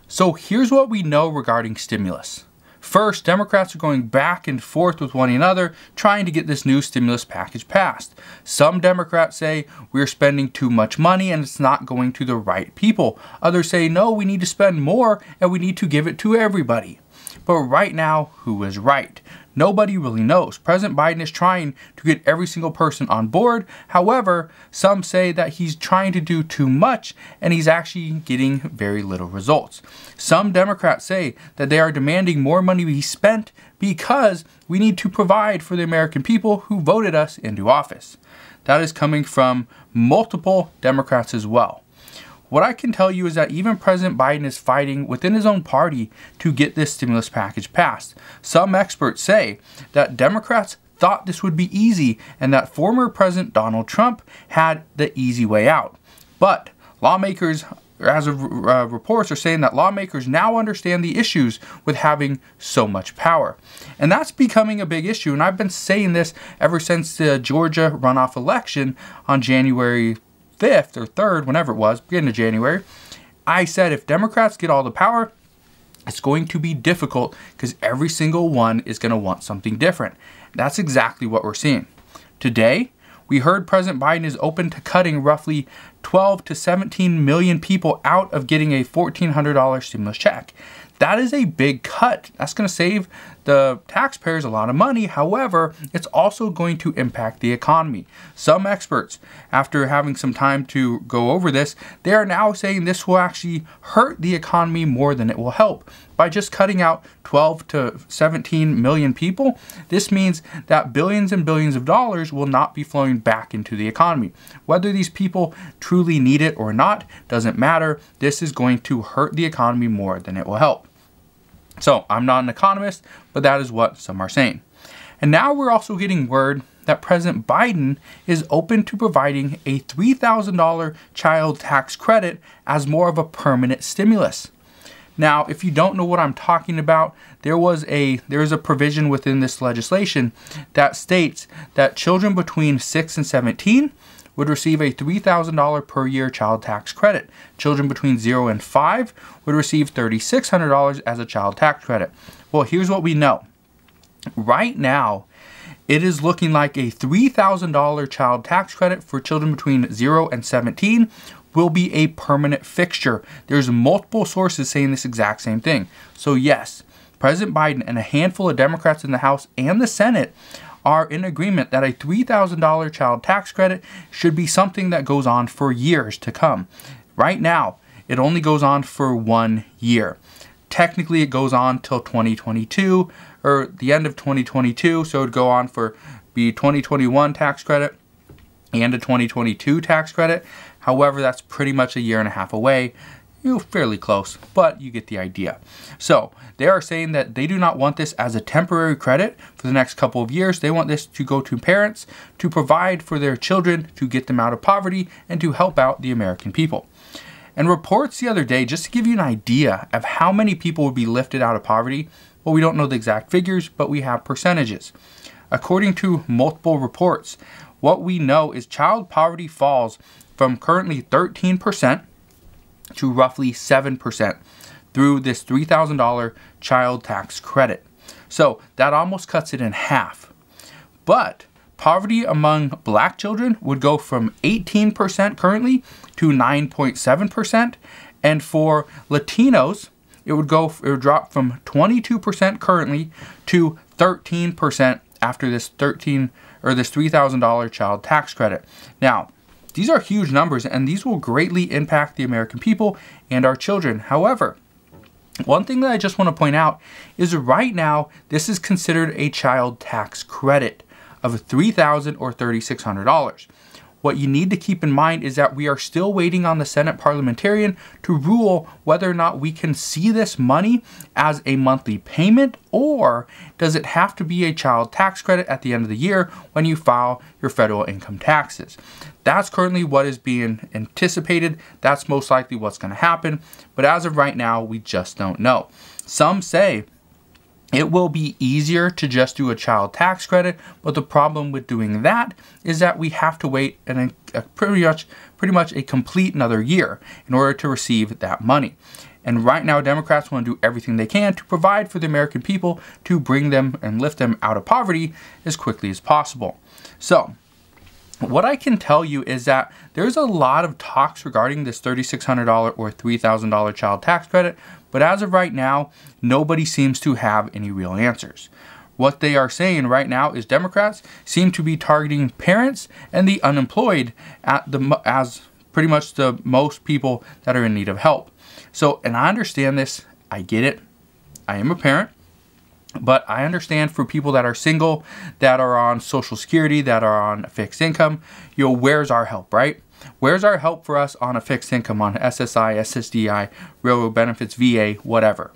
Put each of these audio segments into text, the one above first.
So here's what we know regarding stimulus. First, Democrats are going back and forth with one another trying to get this new stimulus package passed. Some Democrats say we're spending too much money and it's not going to the right people. Others say no, we need to spend more and we need to give it to everybody. But right now, who is right? Nobody really knows. President Biden is trying to get every single person on board. However, some say that he's trying to do too much and he's actually getting very little results. Some Democrats say that they are demanding more money be spent because we need to provide for the American people who voted us into office. That is coming from multiple Democrats as well. What I can tell you is that even President Biden is fighting within his own party to get this stimulus package passed. Some experts say that Democrats thought this would be easy and that former President Donald Trump had the easy way out. But lawmakers, as of reports, are saying that lawmakers now understand the issues with having so much power. And that's becoming a big issue. And I've been saying this ever since the Georgia runoff election on January 5th or 3rd, whenever it was, beginning of January. I said if Democrats get all the power, it's going to be difficult because every single one is going to want something different. That's exactly what we're seeing. Today, we heard President Biden is open to cutting roughly 12 to 17 million people out of getting a $1,400 stimulus check. That is a big cut. That's going to save the taxpayers a lot of money. However, it's also going to impact the economy. Some experts, after having some time to go over this, they are now saying this will actually hurt the economy more than it will help. By just cutting out 12 to 17 million people, this means that billions and billions of dollars will not be flowing back into the economy. Whether these people truly need it or not doesn't matter. This is going to hurt the economy more than it will help. So I'm not an economist, but that is what some are saying. And now we're also getting word that President Biden is open to providing a $3,000 child tax credit as more of a permanent stimulus. Now, if you don't know what I'm talking about, there is a provision within this legislation that states that children between 6 and 17 would receive a $3,000 per year child tax credit. Children between 0 and 5 would receive $3,600 as a child tax credit. Well, here's what we know. Right now, it is looking like a $3,000 child tax credit for children between 0 and 17 will be a permanent fixture. There's multiple sources saying this exact same thing. So yes, President Biden and a handful of Democrats in the House and the Senate are in agreement that a $3,000 child tax credit should be something that goes on for years to come. Right now, it only goes on for 1 year. Technically, it goes on till 2022 or the end of 2022, so it would go on for the 2021 tax credit and a 2022 tax credit. However, that's pretty much a year and a half away. You're fairly close, but you get the idea. So they are saying that they do not want this as a temporary credit for the next couple of years. They want this to go to parents to provide for their children, to get them out of poverty, and to help out the American people. And reports the other day, just to give you an idea of how many people would be lifted out of poverty, well, we don't know the exact figures, but we have percentages. According to multiple reports, what we know is child poverty falls from currently 13% to roughly 7% through this $3,000 child tax credit. So that almost cuts it in half. But poverty among black children would go from 18% currently to 9.7%. And for Latinos, it would drop from 22% currently to 13% after this $3,000 child tax credit. Now, these are huge numbers, and these will greatly impact the American people and our children. However, one thing that I just want to point out is right now, this is considered a child tax credit of $3,000 or $3,600. What you need to keep in mind is that we are still waiting on the Senate parliamentarian to rule whether or not we can see this money as a monthly payment, or does it have to be a child tax credit at the end of the year when you file your federal income taxes. That's currently what is being anticipated. That's most likely what's going to happen. But as of right now, we just don't know. Some say it will be easier to just do a child tax credit, but the problem with doing that is that we have to wait pretty much a complete another year in order to receive that money. And right now, Democrats want to do everything they can to provide for the American people to bring them and lift them out of poverty as quickly as possible. So, what I can tell you is that there's a lot of talks regarding this $3,600 or $3,000 child tax credit, but as of right now, nobody seems to have any real answers. What they are saying right now is Democrats seem to be targeting parents and the unemployed as pretty much the most people that are in need of help. So, and I understand this, I get it, I am a parent, but I understand for people that are single, that are on Social Security, that are on a fixed income, where's our help, right? Where's our help for us on a fixed income, on SSI, SSDI, railroad benefits, VA, whatever?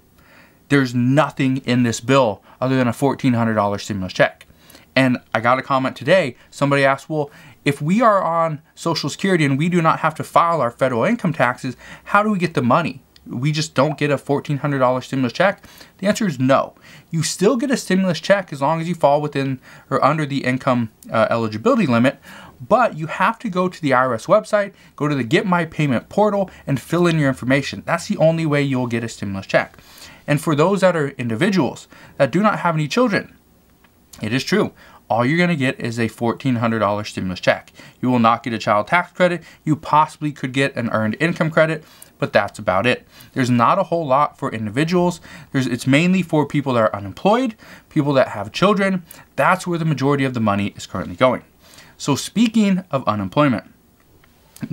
There's nothing in this bill other than a $1,400 stimulus check. And I got a comment today, somebody asked, well, if we are on Social Security and we do not have to file our federal income taxes, how do we get the money? We just don't get a $1,400 stimulus check? The answer is no. You still get a stimulus check as long as you fall within or under the income eligibility limit, but you have to go to the IRS website, go to the Get My Payment portal, and fill in your information. That's the only way you'll get a stimulus check. And for those that are individuals that do not have any children, it is true. All you're going to get is a $1,400 stimulus check. You will not get a child tax credit. You possibly could get an earned income credit, but that's about it. There's not a whole lot for individuals. It's mainly for people that are unemployed, people that have children. That's where the majority of the money is currently going. So speaking of unemployment,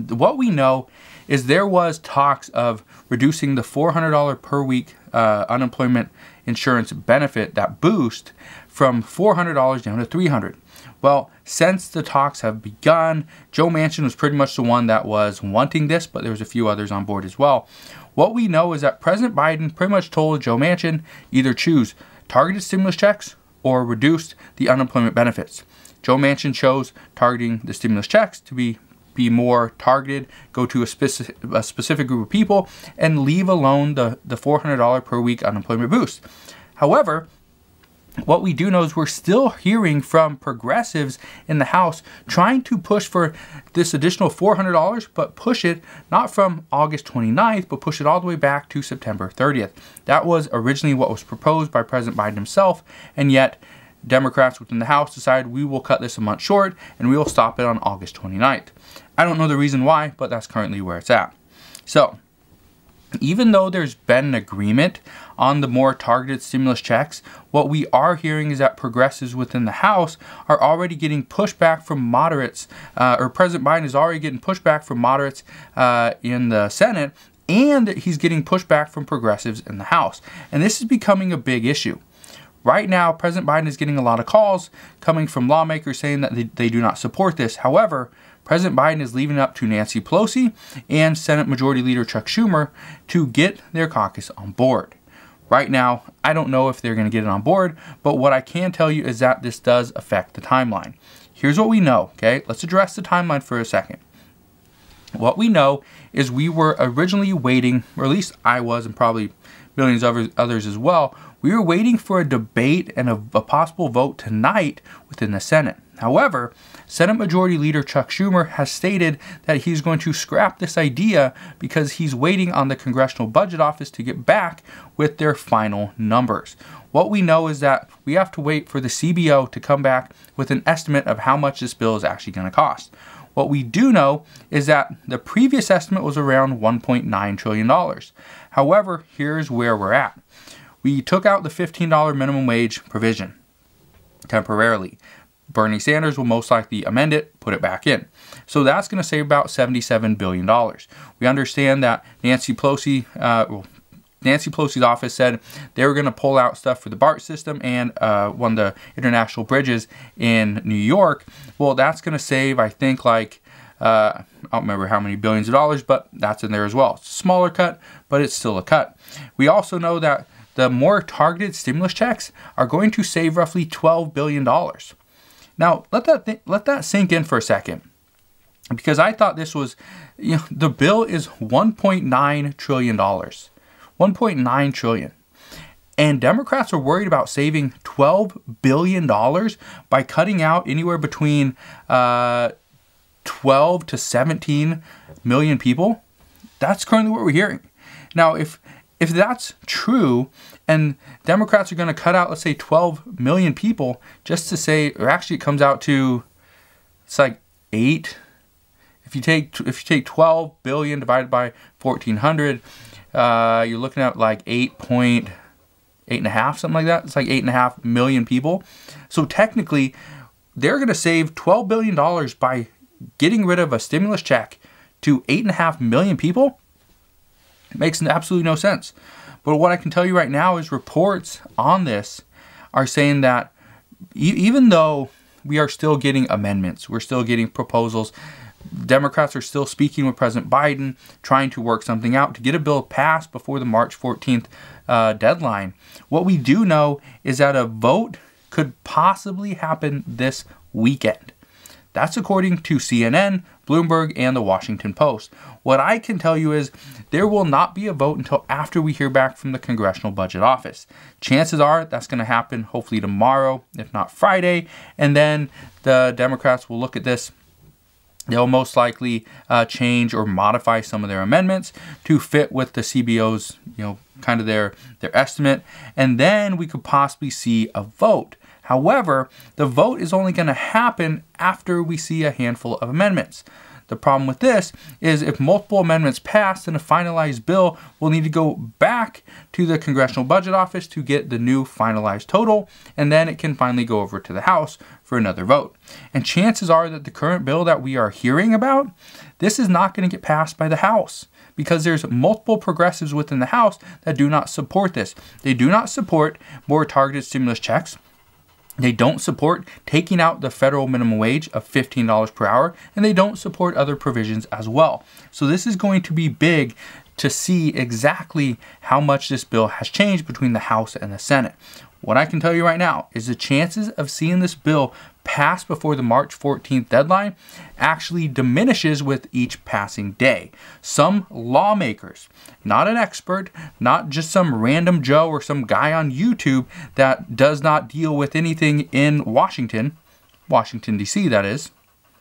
what we know is there was talks of reducing the $400 per week unemployment insurance benefit, that boost, from $400 down to $300. Well, since the talks have begun, Joe Manchin was pretty much the one that was wanting this, but there was a few others on board as well. What we know is that President Biden pretty much told Joe Manchin either choose targeted stimulus checks or reduce the unemployment benefits. Joe Manchin chose targeting the stimulus checks to be more targeted, go to a specific group of people, and leave alone the $400 per week unemployment boost. However, what we do know is we're still hearing from progressives in the House trying to push for this additional $400, but push it not from August 29th, but push it all the way back to September 30th. That was originally what was proposed by President Biden himself, and yet Democrats within the House decided we will cut this a month short and we will stop it on August 29th. I don't know the reason why, but that's currently where it's at. So, even though there's been an agreement on the more targeted stimulus checks, what we are hearing is that progressives within the House are already getting pushback from moderates, or President Biden is already getting pushback from moderates in the Senate, and he's getting pushback from progressives in the House. And this is becoming a big issue. Right now, President Biden is getting a lot of calls coming from lawmakers saying that they do not support this. However, President Biden is leaving it up to Nancy Pelosi and Senate Majority Leader Chuck Schumer to get their caucus on board. Right now, I don't know if they're going to get it on board, but what I can tell you is that this does affect the timeline. Here's what we know, okay? Let's address the timeline for a second. What we know is we were originally waiting, or at least I was, and probably millions of others as well, we were waiting for a debate and a possible vote tonight within the Senate. However, Senate Majority Leader Chuck Schumer has stated that he's going to scrap this idea because he's waiting on the Congressional Budget Office to get back with their final numbers. What we know is that we have to wait for the CBO to come back with an estimate of how much this bill is actually going to cost. What we do know is that the previous estimate was around $1.9 trillion. However, here's where we're at. We took out the $15 minimum wage provision temporarily. Bernie Sanders will most likely amend it, put it back in. So that's going to save about $77 billion. We understand that Nancy Pelosi's office said they were going to pull out stuff for the BART system and one of the international bridges in New York. Well, that's going to save, I think, like, I don't remember how many billions of dollars, but that's in there as well. It's a smaller cut, but it's still a cut. We also know that the more targeted stimulus checks are going to save roughly $12 billion. Now, let that sink in for a second, because I thought this was, the bill is $1.9 trillion. $1.9 trillion. And Democrats are worried about saving $12 billion by cutting out anywhere between 12 to 17 million people. That's currently what we're hearing. Now, if if that's true and Democrats are going to cut out, let's say 12 million people just to say, or actually it comes out to, it's like 8. If you take 12 billion divided by 1,400, you're looking at like 8.5, something like that. It's like 8.5 million people. So technically, they're going to save $12 billion by getting rid of a stimulus check to 8.5 million people. It makes absolutely no sense. But what I can tell you right now is reports on this are saying that even though we are still getting amendments, we're still getting proposals, Democrats are still speaking with President Biden, trying to work something out to get a bill passed before the March 14th deadline. What we do know is that a vote could possibly happen this weekend. That's according to CNN, Bloomberg, and the Washington Post. What I can tell you is there will not be a vote until after we hear back from the Congressional Budget Office. Chances are that's going to happen hopefully tomorrow, if not Friday, and then the Democrats will look at this. They'll most likely change or modify some of their amendments to fit with the CBO's, kind of their estimate, and then we could possibly see a vote. However, the vote is only going to happen after we see a handful of amendments. The problem with this is if multiple amendments pass, then a finalized bill will need to go back to the Congressional Budget Office to get the new finalized total, and then it can finally go over to the House for another vote. And chances are that the current bill that we are hearing about, this is not going to get passed by the House, because there's multiple progressives within the House that do not support this. They do not support more targeted stimulus checks. They don't support taking out the federal minimum wage of $15 per hour, and they don't support other provisions as well. So this is going to be big to see exactly how much this bill has changed between the House and the Senate. What I can tell you right now is the chances of seeing this bill pass before the March 14th deadline actually diminishes with each passing day. Some lawmakers, not an expert, not just some random Joe or some guy on YouTube that does not deal with anything in Washington, D.C. that is.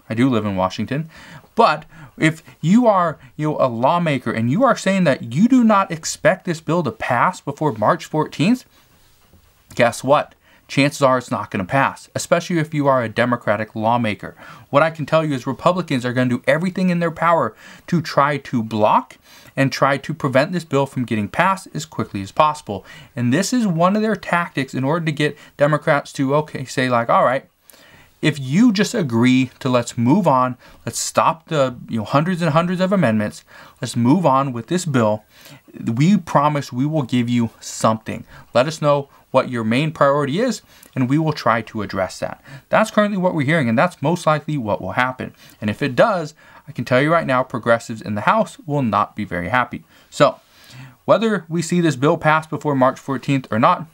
I do live in Washington. But if you are a lawmaker and you are saying that you do not expect this bill to pass before March 14th, guess what? Chances are it's not going to pass, especially if you are a Democratic lawmaker. What I can tell you is Republicans are going to do everything in their power to try to block and try to prevent this bill from getting passed as quickly as possible. And this is one of their tactics in order to get Democrats to, say like, all right, if you just agree to let's move on, let's stop the hundreds and hundreds of amendments, let's move on with this bill, we promise we will give you something. Let us know what your main priority is, and we will try to address that. That's currently what we're hearing, and that's most likely what will happen. And if it does, I can tell you right now, progressives in the House will not be very happy. So, whether we see this bill pass before March 14th or not,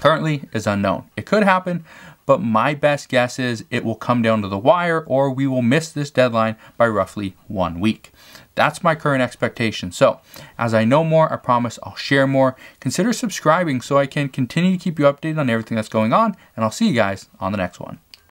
currently is unknown. It could happen, but my best guess is it will come down to the wire, or we will miss this deadline by roughly 1 week. That's my current expectation. So, as I know more, I promise I'll share more. Consider subscribing so I can continue to keep you updated on everything that's going on, and I'll see you guys on the next one.